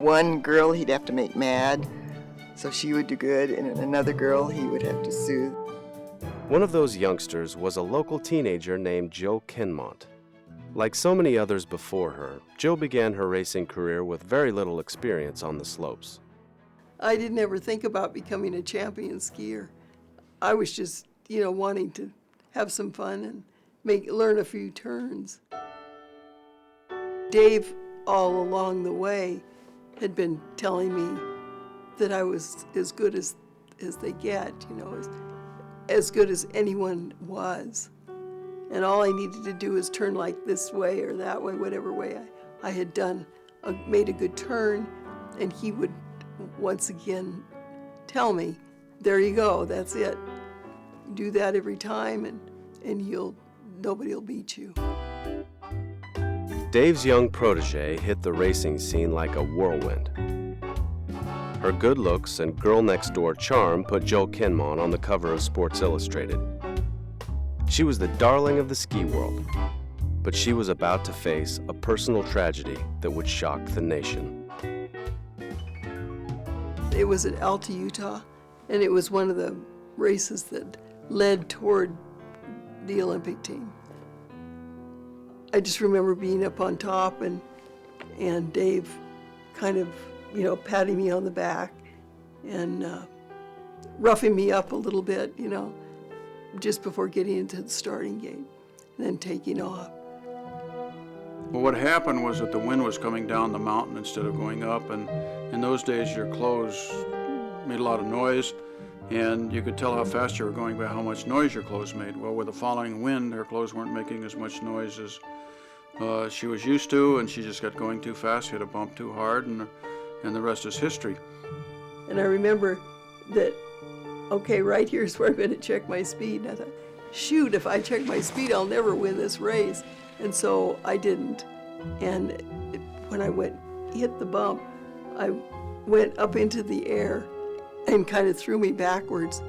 One girl he'd have to make mad, so she would do good, and another girl he would have to soothe. One of those youngsters was a local teenager named Jill Kinmont. Like so many others before her, Jill began her racing career with very little experience on the slopes. I didn't ever think about becoming a champion skier. I was just, wanting to have some fun and learn a few turns. Dave, all along the way, had been telling me that I was as good as they get, as good as anyone was. And all I needed to do was turn like this way or that way, whatever way I had done, made a good turn, and he would once again tell me, there you go, that's it. Do that every time and nobody will beat you. Dave's young protege hit the racing scene like a whirlwind. Her good looks and girl-next-door charm put Jill Kinmont on the cover of Sports Illustrated. She was the darling of the ski world, but she was about to face a personal tragedy that would shock the nation. It was at Alta, Utah, and it was one of the races that led toward the Olympic team. I just remember being up on top and Dave kind of, patting me on the back and roughing me up a little bit, just before getting into the starting gate and then taking off. Well, what happened was that the wind was coming down the mountain instead of going up, and in those days your clothes made a lot of noise, and you could tell how fast you were going by how much noise your clothes made. Well, with the following wind, her clothes weren't making as much noise as she was used to, and she just got going too fast, hit a bump too hard, and the rest is history. And I remember that, okay, right here's where I'm going to check my speed. And I thought, shoot, if I check my speed, I'll never win this race. And so I didn't. And when I hit the bump, I went up into the air and kind of threw me backwards.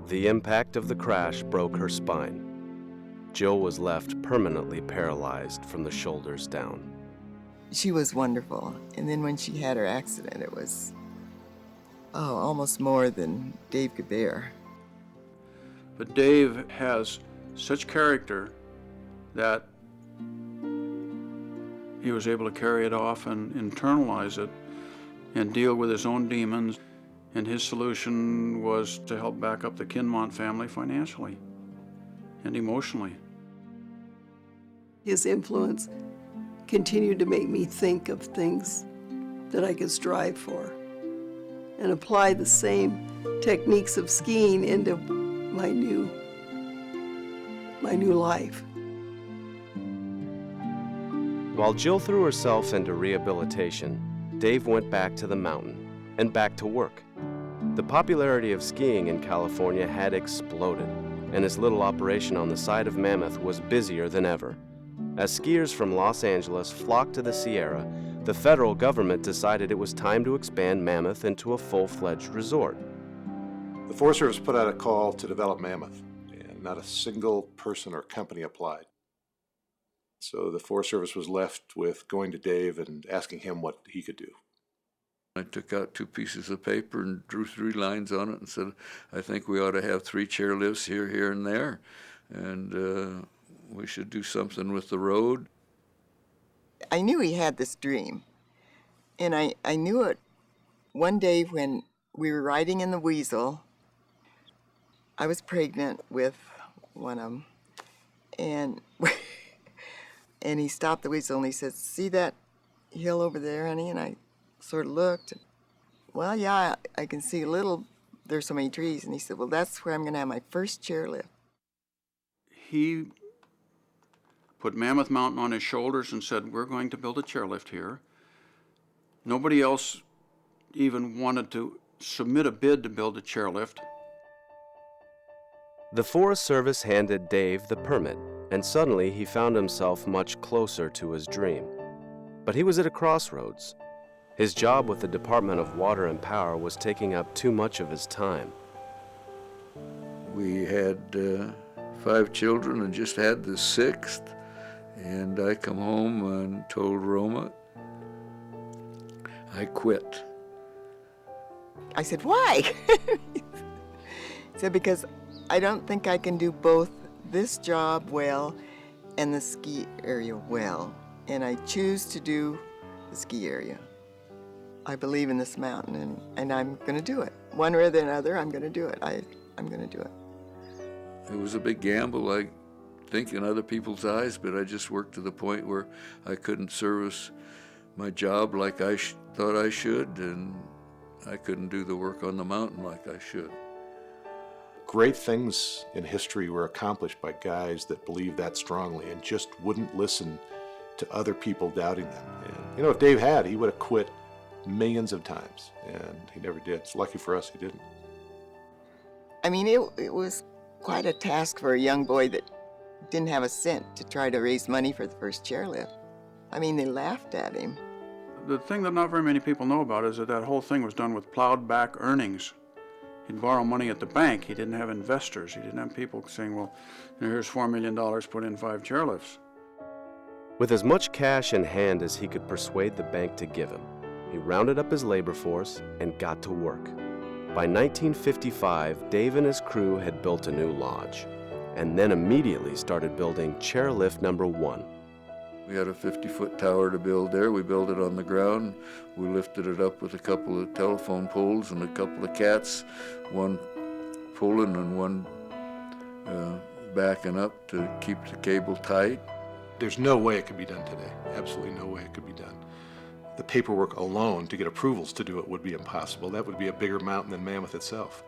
The impact of the crash broke her spine. Jill was left permanently paralyzed from the shoulders down. She was wonderful. And then when she had her accident, it was, almost more than Dave could bear. But Dave has such character that he was able to carry it off and internalize it and deal with his own demons. And his solution was to help back up the Kinmont family financially and emotionally. His influence continued to make me think of things that I could strive for and apply the same techniques of skiing into my new life. While Jill threw herself into rehabilitation, Dave went back to the mountain and back to work. The popularity of skiing in California had exploded, and his little operation on the side of Mammoth was busier than ever. As skiers from Los Angeles flocked to the Sierra, the federal government decided it was time to expand Mammoth into a full-fledged resort. The Forest Service put out a call to develop Mammoth, and not a single person or company applied. So the Forest Service was left with going to Dave and asking him what he could do. I took out 2 pieces of paper and drew 3 lines on it and said, I think we ought to have 3 chairlifts here, here, and there. And we should do something with the road. I knew he had this dream. And I knew it one day when we were riding in the Weasel. I was pregnant with one of them. And, and he stopped the Weasel and he said, see that hill over there, honey? And I sort of looked. Well, yeah, I can see a little. There's so many trees. And he said, well, that's where I'm going to have my first chairlift. He put Mammoth Mountain on his shoulders and said, we're going to build a chairlift here. Nobody else even wanted to submit a bid to build a chairlift. The Forest Service handed Dave the permit, and suddenly he found himself much closer to his dream. But he was at a crossroads. His job with the Department of Water and Power was taking up too much of his time. We had 5 children and just had the 6th. And I come home and told Roma, I quit. I said, why? He said, because I don't think I can do both this job well and the ski area well. And I choose to do the ski area. I believe in this mountain, and I'm going to do it. One way or the other, I'm going to do it. I'm going to do it. It was a big gamble, I think, in other people's eyes, but I just worked to the point where I couldn't service my job like I thought I should, and I couldn't do the work on the mountain like I should. Great things in history were accomplished by guys that believed that strongly and just wouldn't listen to other people doubting them. And, if Dave had, he would have quit millions of times, and he never did. It's lucky for us he didn't. I mean, it was quite a task for a young boy that didn't have a cent to try to raise money for the first chairlift. I mean, they laughed at him. The thing that not very many people know about is that whole thing was done with plowed back earnings. He'd borrow money at the bank. He didn't have investors. He didn't have people saying, well, here's $4 million, put in 5 chairlifts. With as much cash in hand as he could persuade the bank to give him, he rounded up his labor force and got to work. By 1955, Dave and his crew had built a new lodge, and then immediately started building chairlift number 1. We had a 50-foot tower to build there. We built it on the ground. We lifted it up with a couple of telephone poles and a couple of cats, one pulling and one backing up to keep the cable tight. There's no way it could be done today. Absolutely no way it could be done. The paperwork alone to get approvals to do it would be impossible. That would be a bigger mountain than Mammoth itself.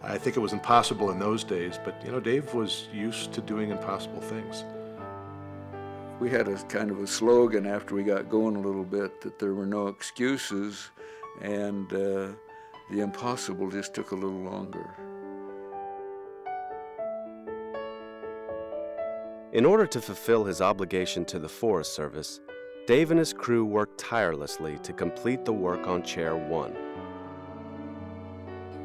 I think it was impossible in those days, but Dave was used to doing impossible things. We had a kind of a slogan after we got going a little bit that there were no excuses, and the impossible just took a little longer. In order to fulfill his obligation to the Forest Service, Dave and his crew worked tirelessly to complete the work on Chair 1.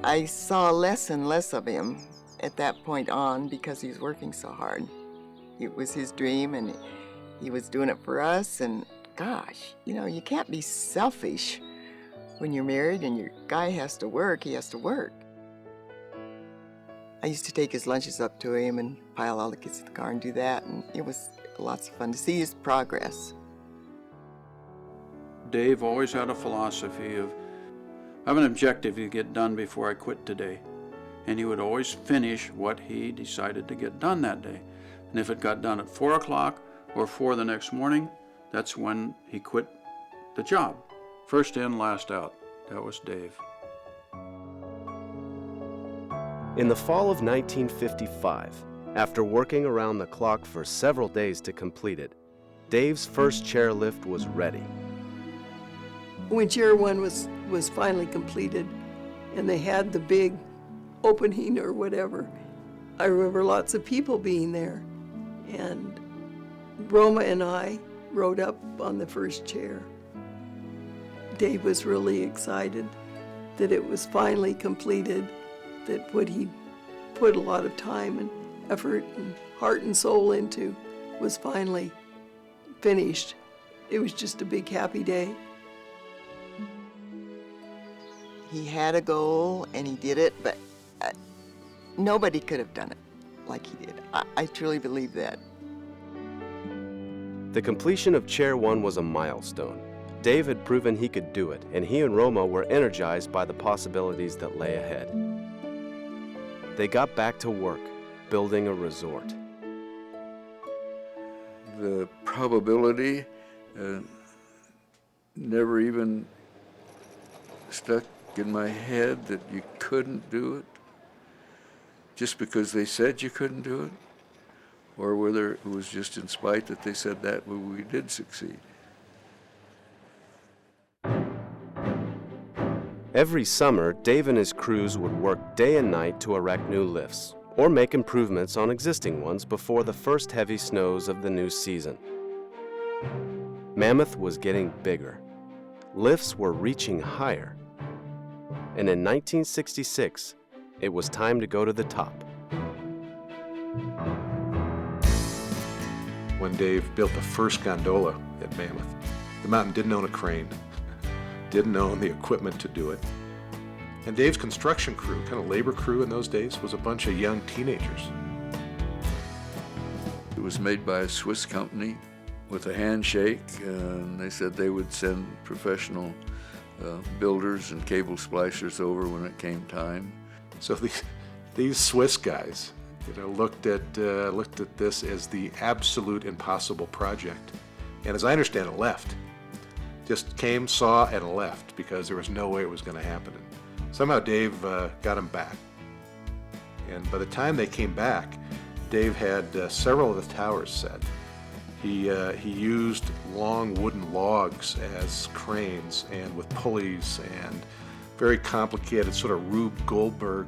I saw less and less of him at that point on because he was working so hard. It was his dream, and he was doing it for us, and gosh, you can't be selfish when you're married and your guy has to work, he has to work. I used to take his lunches up to him and pile all the kids in the car and do that, and it was lots of fun to see his progress. Dave always had a philosophy of, I have an objective to get done before I quit today. And he would always finish what he decided to get done that day. And if it got done at 4 o'clock or 4 the next morning, that's when he quit the job. First in, last out. That was Dave. In the fall of 1955, after working around the clock for several days to complete it, Dave's first chairlift was ready. When Chair 1 was finally completed and they had the big opening or whatever, I remember lots of people being there. And Roma and I rode up on the first chair. Dave was really excited that it was finally completed, that what he put a lot of time and effort and heart and soul into was finally finished. It was just a big happy day. He had a goal and he did it, but nobody could have done it like he did. I truly believe that. The completion of Chair 1 was a milestone. Dave had proven he could do it, and he and Roma were energized by the possibilities that lay ahead. They got back to work, building a resort. The probability never even stuck in my head that you couldn't do it just because they said you couldn't do it, or whether it was just in spite that they said that we did succeed. Every summer, Dave and his crews would work day and night to erect new lifts or make improvements on existing ones before the first heavy snows of the new season. Mammoth was getting bigger. Lifts were reaching higher. And in 1966, it was time to go to the top. when Dave built the first gondola at Mammoth. The mountain didn't own a crane, didn't own the equipment to do it. And Dave's construction crew, kind of labor crew in those days, was a bunch of young teenagers. It was made by a Swiss company with a handshake, and they said they would send professional builders and cable splicers over when it came time. So these Swiss guys, looked at this as the absolute impossible project, and as I understand it, left. Just came, saw, and left because there was no way it was going to happen. And somehow Dave got them back, and by the time they came back, Dave had several of the towers set. He used long wooden logs as cranes and with pulleys and very complicated sort of Rube Goldberg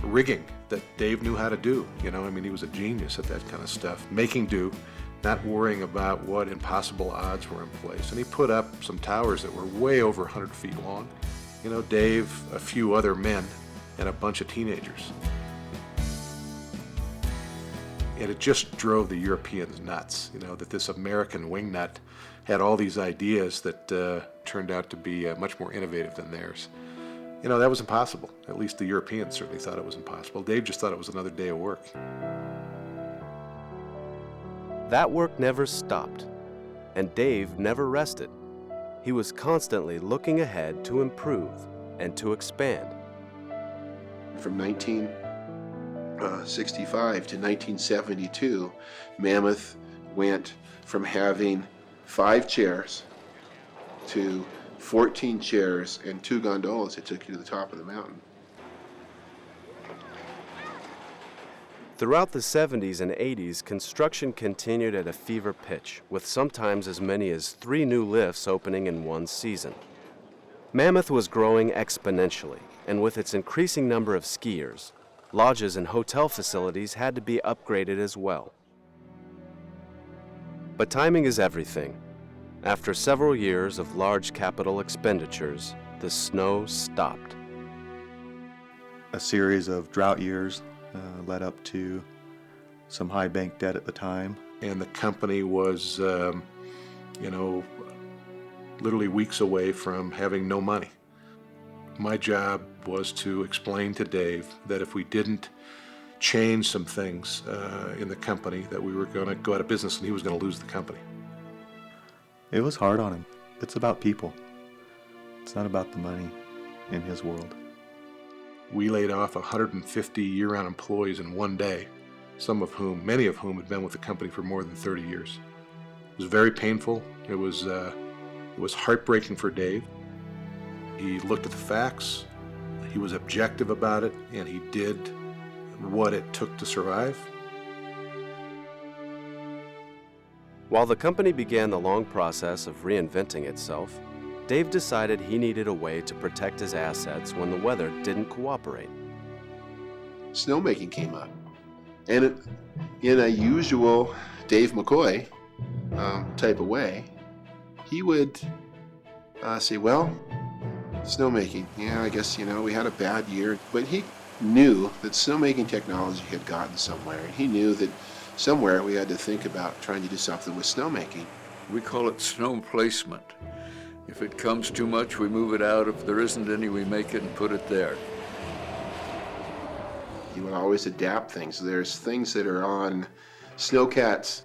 rigging that Dave knew how to do. He was a genius at that kind of stuff. Making do, not worrying about what impossible odds were in place. And he put up some towers that were way over 100 feet long. Dave, a few other men, and a bunch of teenagers. And it just drove the Europeans nuts, that this American wingnut had all these ideas that turned out to be much more innovative than theirs. That was impossible. At least the Europeans certainly thought it was impossible. Dave just thought it was another day of work. That work never stopped, and Dave never rested. He was constantly looking ahead to improve and to expand. From 1965 to 1972, Mammoth went from having 5 chairs to 14 chairs and 2 gondolas that took you to the top of the mountain. Throughout the 70s and 80s, construction continued at a fever pitch, with sometimes as many as 3 new lifts opening in one season. Mammoth was growing exponentially, and with its increasing number of skiers, lodges and hotel facilities had to be upgraded as well. But timing is everything. After several years of large capital expenditures, the snow stopped. A series of drought years led up to some high bank debt at the time. And the company was, literally weeks away from having no money. My job was to explain to Dave that if we didn't change some things in the company, that we were going to go out of business and he was going to lose the company. It was hard on him. It's about people. It's not about the money in his world. We laid off 150 year-round employees in one day, many of whom had been with the company for more than 30 years. It was very painful. It was heartbreaking for Dave. He looked at the facts, he was objective about it, and he did what it took to survive. While the company began the long process of reinventing itself, Dave decided he needed a way to protect his assets when the weather didn't cooperate. Snowmaking came up. And in a usual Dave McCoy type of way, he would say, well, snowmaking, yeah, I guess, we had a bad year. But he knew that snowmaking technology had gotten somewhere. And he knew that somewhere we had to think about trying to do something with snowmaking. We call it snow placement. If it comes too much, we move it out. If there isn't any, we make it and put it there. You would always adapt things. There's things that are on snowcats,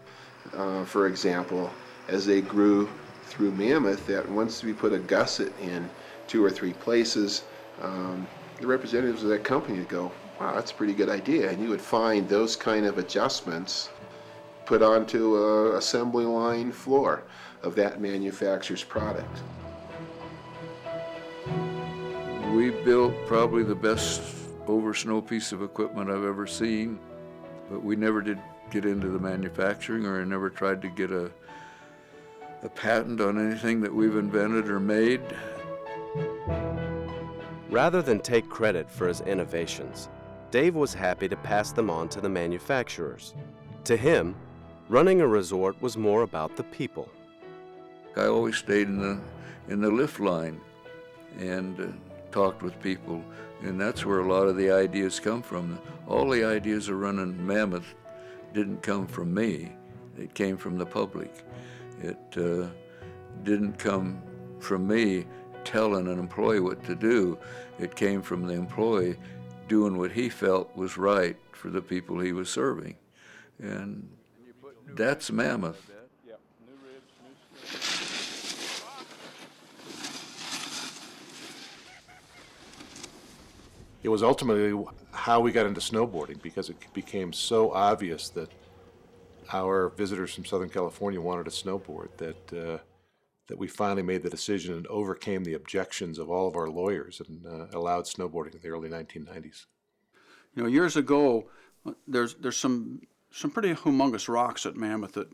for example, as they grew through Mammoth, that once we put a gusset in 2 or 3 places, the representatives of that company would go, wow, that's a pretty good idea. And you would find those kind of adjustments put onto an assembly line floor of that manufacturer's product. We built probably the best over snow piece of equipment I've ever seen, but we never did get into the manufacturing, or never tried to get a patent on anything that we've invented or made. Rather than take credit for his innovations, Dave was happy to pass them on to the manufacturers. To him, running a resort was more about the people. I always stayed in the lift line and talked with people, and that's where a lot of the ideas come from. All the ideas of running Mammoth didn't come from me. It came from the public. It didn't come from me telling an employee what to do. It came from the employee doing what he felt was right for the people he was serving. And that's Mammoth. It was ultimately how we got into snowboarding, because it became so obvious that our visitors from Southern California wanted to snowboard that we finally made the decision and overcame the objections of all of our lawyers and allowed snowboarding in the early 1990s. You know, years ago, there's some pretty humongous rocks at Mammoth that,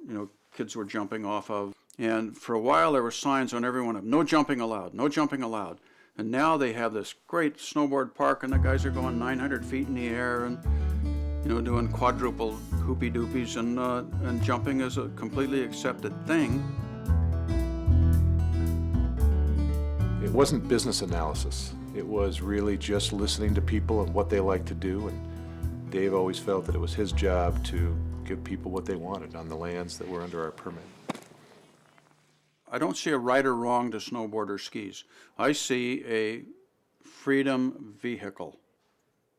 you know, kids were jumping off of. And for a while there were signs on every one of them, no jumping allowed, no jumping allowed. And now they have this great snowboard park, and the guys are going 900 feet in the air and, you know, doing quadruple hoopy doopies, and jumping is a completely accepted thing. It wasn't business analysis. It was really just listening to people and what they like to do. And Dave always felt that it was his job to give people what they wanted on the lands that were under our permit. I don't see a right or wrong to snowboard or skis. I see a freedom vehicle.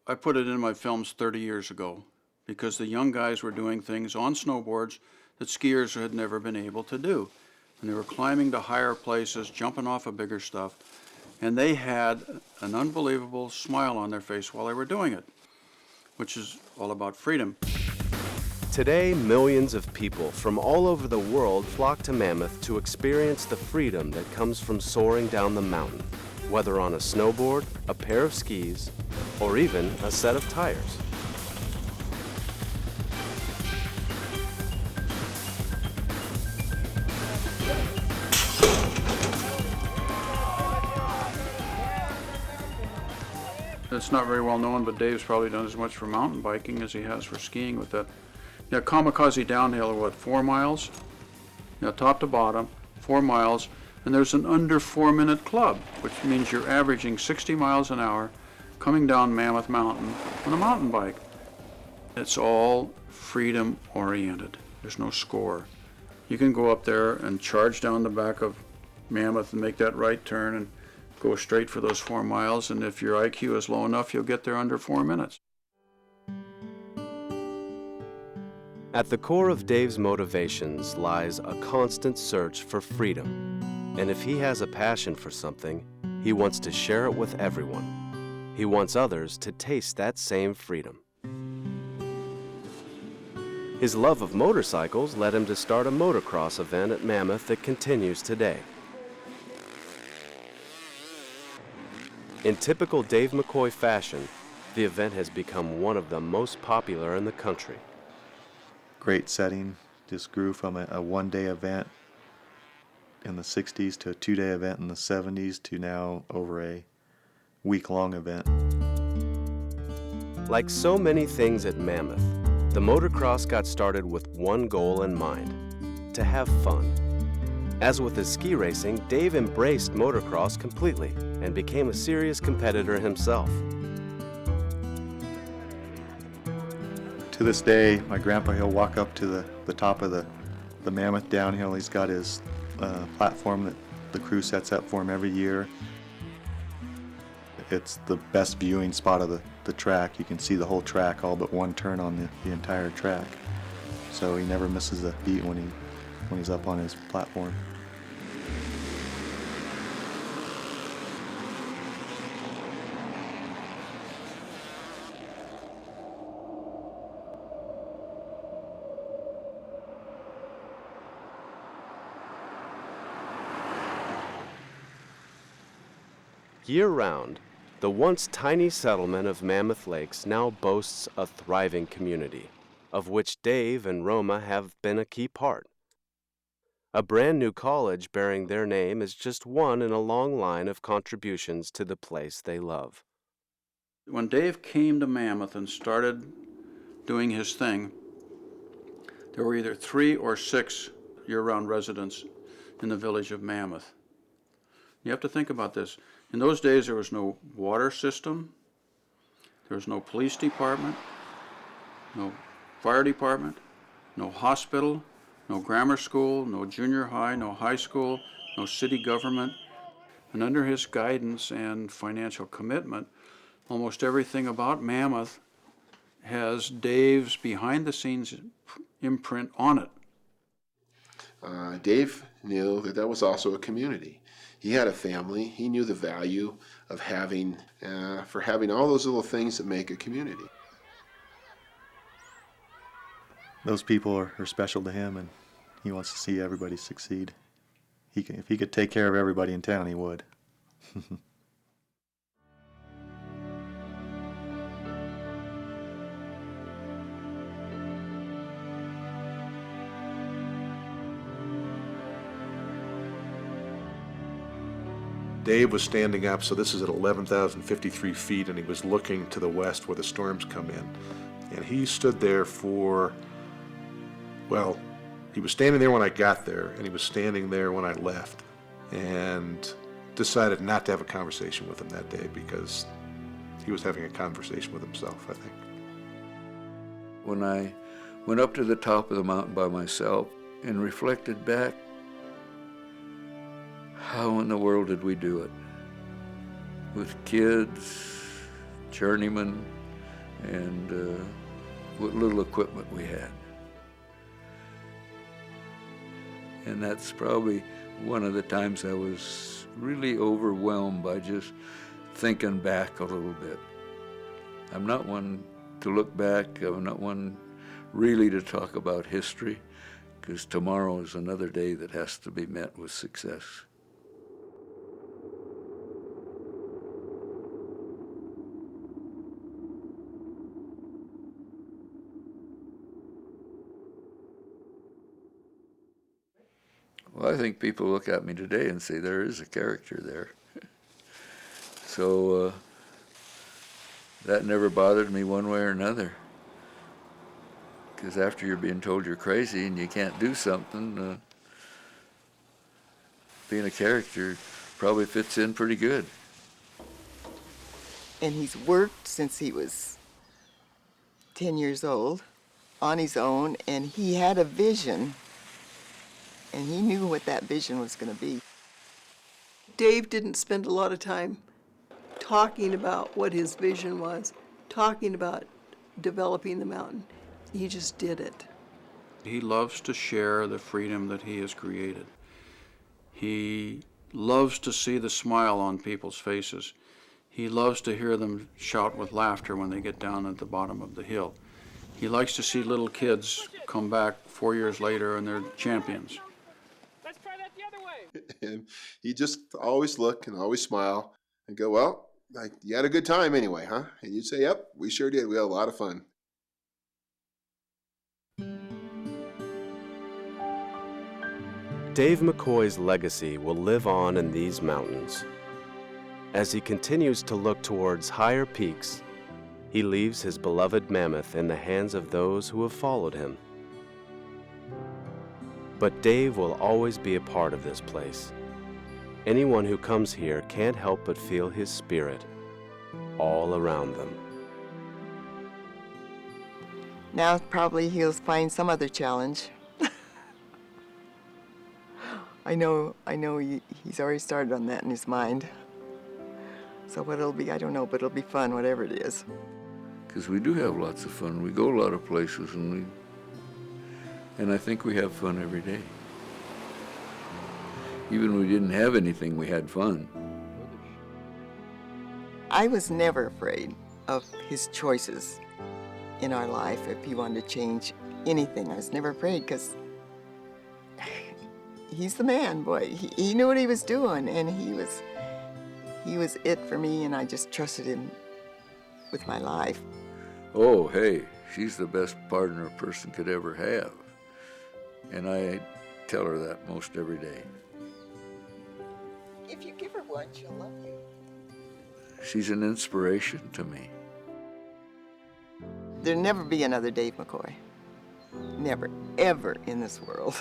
I put it in my films 30 years ago because the young guys were doing things on snowboards that skiers had never been able to do. And they were climbing to higher places, jumping off of bigger stuff, and they had an unbelievable smile on their face while they were doing it, which is all about freedom. Today, millions of people from all over the world flock to Mammoth to experience the freedom that comes from soaring down the mountain, whether on a snowboard, a pair of skis, or even a set of tires. It's not very well known, but Dave's probably done as much for mountain biking as he has for skiing with that. Yeah, Kamikaze downhill are what, 4 miles? Yeah, top to bottom, 4 miles, and there's an under 4-minute club, which means you're averaging 60 miles an hour coming down Mammoth Mountain on a mountain bike. It's all freedom oriented. There's no score. You can go up there and charge down the back of Mammoth and make that right turn and go straight for those 4 miles, and if your IQ is low enough, you'll get there under 4 minutes. At the core of Dave's motivations lies a constant search for freedom. And if he has a passion for something, he wants to share it with everyone. He wants others to taste that same freedom. His love of motorcycles led him to start a motocross event at Mammoth that continues today. In typical Dave McCoy fashion, the event has become one of the most popular in the country. Great setting, just grew from a one-day event in the 60s to a 2-day event in the 70s to now over a week-long event. Like so many things at Mammoth, the motocross got started with one goal in mind: to have fun. As with his ski racing, Dave embraced motocross completely and became a serious competitor himself. To this day, my grandpa, he'll walk up to the top of the Mammoth downhill. He's got his platform that the crew sets up for him every year. It's the best viewing spot of the track. You can see the whole track, all but one turn on the entire track. So he never misses a beat when he's up on his platform. Year-round, the once tiny settlement of Mammoth Lakes now boasts a thriving community, of which Dave and Roma have been a key part. A brand new college bearing their name is just one in a long line of contributions to the place they love. When Dave came to Mammoth and started doing his thing, there were either 3 or 6 year-round residents in the village of Mammoth. You have to think about this. In those days, there was no water system, there was no police department, no fire department, no hospital, no grammar school, no junior high, no high school, no city government. And under his guidance and financial commitment, almost everything about Mammoth has Dave's behind-the-scenes imprint on it. Dave knew that that was also a community. He had a family. He knew the value of having all those little things that make a community. Those people are special to him, and he wants to see everybody succeed. If he could take care of everybody in town, he would. Dave was standing up, so this is at 11,053 feet, and he was looking to the west where the storms come in. And he stood there for, well, he was standing there when I got there, and he was standing there when I left, and decided not to have a conversation with him that day because he was having a conversation with himself, I think. When I went up to the top of the mountain by myself and reflected back, how in the world did we do it? With kids, journeymen, and what little equipment we had. And that's probably one of the times I was really overwhelmed by just thinking back a little bit. I'm not one to look back. I'm not one really to talk about history, because tomorrow is another day that has to be met with success. Well, I think people look at me today and say there is a character there. So that never bothered me one way or another. Because after you're being told you're crazy and you can't do something, being a character probably fits in pretty good. And he's worked since he was 10 years old on his own, and he had a vision. And he knew what that vision was going to be. Dave didn't spend a lot of time talking about what his vision was, talking about developing the mountain. He just did it. He loves to share the freedom that he has created. He loves to see the smile on people's faces. He loves to hear them shout with laughter when they get down at the bottom of the hill. He likes to see little kids come back 4 years later and they're champions. And he just always look and always smile and go, well, like, you had a good time anyway, huh? And you'd say, yep, we sure did. We had a lot of fun. Dave McCoy's legacy will live on in these mountains. As he continues to look towards higher peaks, he leaves his beloved Mammoth in the hands of those who have followed him. But Dave will always be a part of this place. Anyone who comes here can't help but feel his spirit all around them. Now probably he'll find some other challenge. I know he's already started on that in his mind. So what it'll be, I don't know, but it'll be fun, whatever it is. Because we do have lots of fun. We go a lot of places, and I think we have fun every day. Even when we didn't have anything, we had fun. I was never afraid of his choices in our life. If he wanted to change anything, I was never afraid, because he's the man, boy. He knew what he was doing, and he was it for me, and I just trusted him with my life. Oh, hey, she's the best partner a person could ever have. And I tell her that most every day. If you give her one, she'll love you. She's an inspiration to me. There'll never be another Dave McCoy. Never, ever in this world.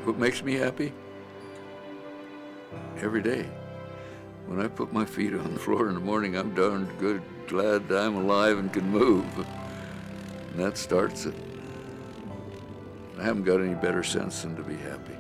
What makes me happy? Every day. When I put my feet on the floor in the morning, I'm darn good, glad I'm alive and can move. And that starts it. I haven't got any better sense than to be happy.